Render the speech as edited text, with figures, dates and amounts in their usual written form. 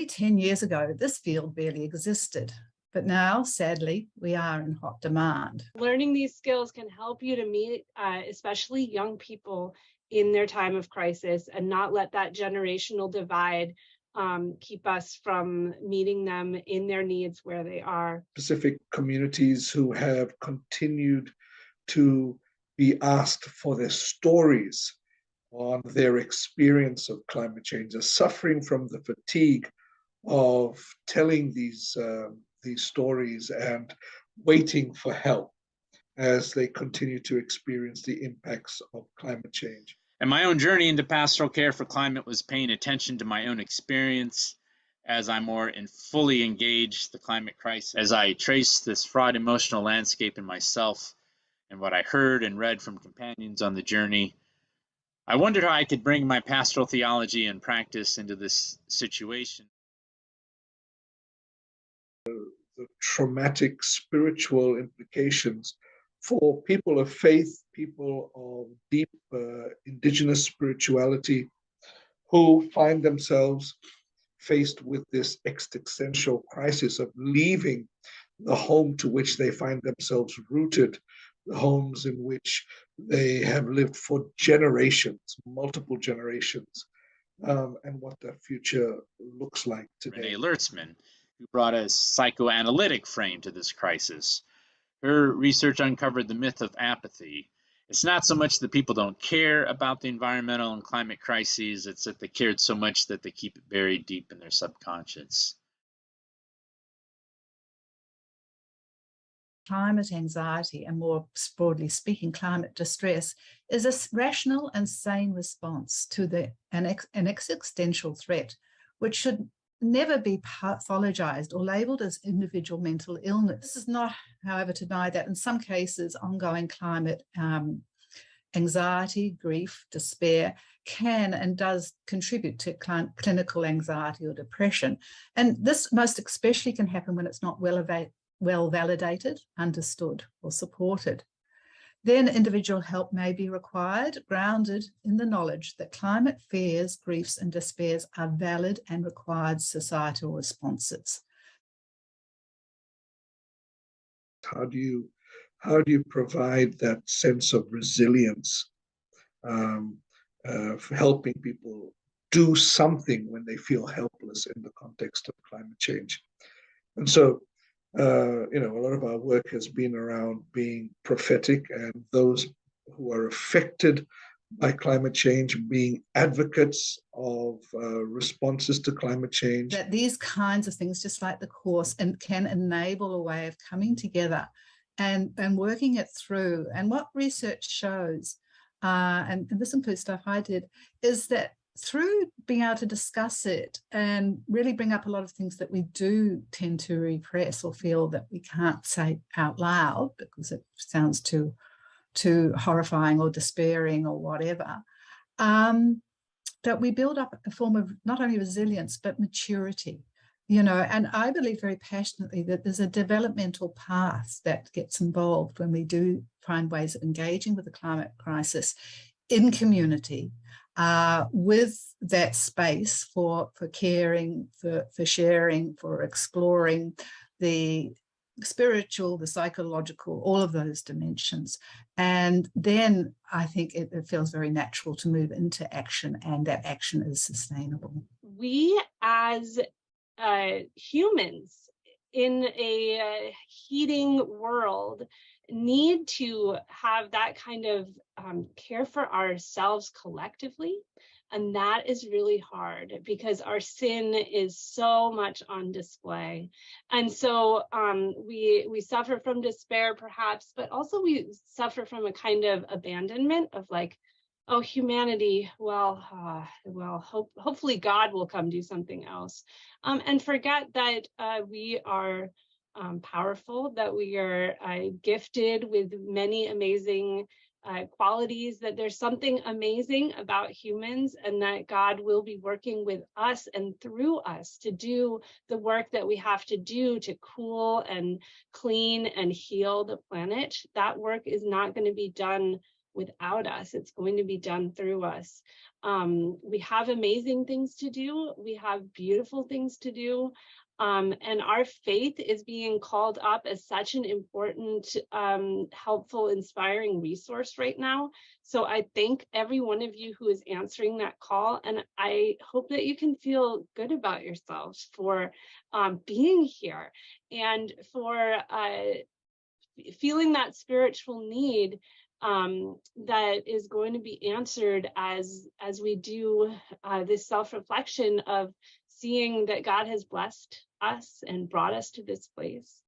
10 years ago, this field barely existed. But now, sadly, we are in hot demand. Learning these skills can help you to meet, especially young people in their time of crisis, and not let that generational divide keep us from meeting them in their needs where they are. Specific communities who have continued to be asked for their stories on their experience of climate change are suffering from the fatigue of telling these stories and waiting for help as they continue to experience the impacts of climate change. And my own journey into pastoral care for climate was paying attention to my own experience as I more and fully engaged the climate crisis. As I traced this fraught emotional landscape in myself and what I heard and read from companions on the journey, I wondered how I could bring my pastoral theology and practice into this situation. The traumatic spiritual implications for people of faith, people of deep indigenous spirituality, who find themselves faced with this existential crisis of leaving the home to which they find themselves rooted, the homes in which they have lived for generations, multiple generations, and what their future looks like today. Renee Lertzman, who brought a psychoanalytic frame to this crisis. Her research uncovered the myth of apathy. It's not so much that people don't care about the environmental and climate crises, it's that they cared so much that they keep it buried deep in their subconscious. Climate anxiety, and more broadly speaking, climate distress, is a rational and sane response to an existential threat, which should never be pathologized or labeled as individual mental illness. This is not, however, to deny that in some cases, ongoing climate anxiety, grief, despair can and does contribute to clinical anxiety or depression. And this most especially can happen when it's not well validated, understood, or supported. Then individual help may be required, grounded in the knowledge that climate fears, griefs, and despairs are valid and required societal responses. How do you provide that sense of resilience, for helping people do something when they feel helpless in the context of climate change? And so, a lot of our work has been around being prophetic, and those who are affected by climate change being advocates of responses to climate change. That these kinds of things, just like the course, and can enable a way of coming together and working it through. And what research shows, and this includes stuff I did, is that through being able to discuss it and really bring up a lot of things that we do tend to repress or feel that we can't say out loud because it sounds too horrifying or despairing or whatever, that we build up a form of not only resilience but maturity, and I believe very passionately that there's a developmental path that gets involved when we do find ways of engaging with the climate crisis in community, with that space for caring, for sharing, for exploring the spiritual, the psychological, all of those dimensions. And then I think it feels very natural to move into action, and that action is sustainable. We as humans in a heating world need to have that kind of care for ourselves collectively. And that is really hard because our sin is so much on display. And so we suffer from despair perhaps, but also we suffer from a kind of abandonment of like, oh, humanity, hopefully God will come do something else. And forget that we are powerful, that we are gifted with many amazing qualities, that there's something amazing about humans, and that God will be working with us and through us to do the work that we have to do to cool and clean and heal the planet. That work is not going to be done without us. It's going to be done through us. We have amazing things to do. We have beautiful things to do. And our faith is being called up as such an important, helpful, inspiring resource right now. So I thank every one of you who is answering that call. And I hope that you can feel good about yourselves for being here and for feeling that spiritual need that is going to be answered as we do this self-reflection of seeing that God has blessed us and brought us to this place.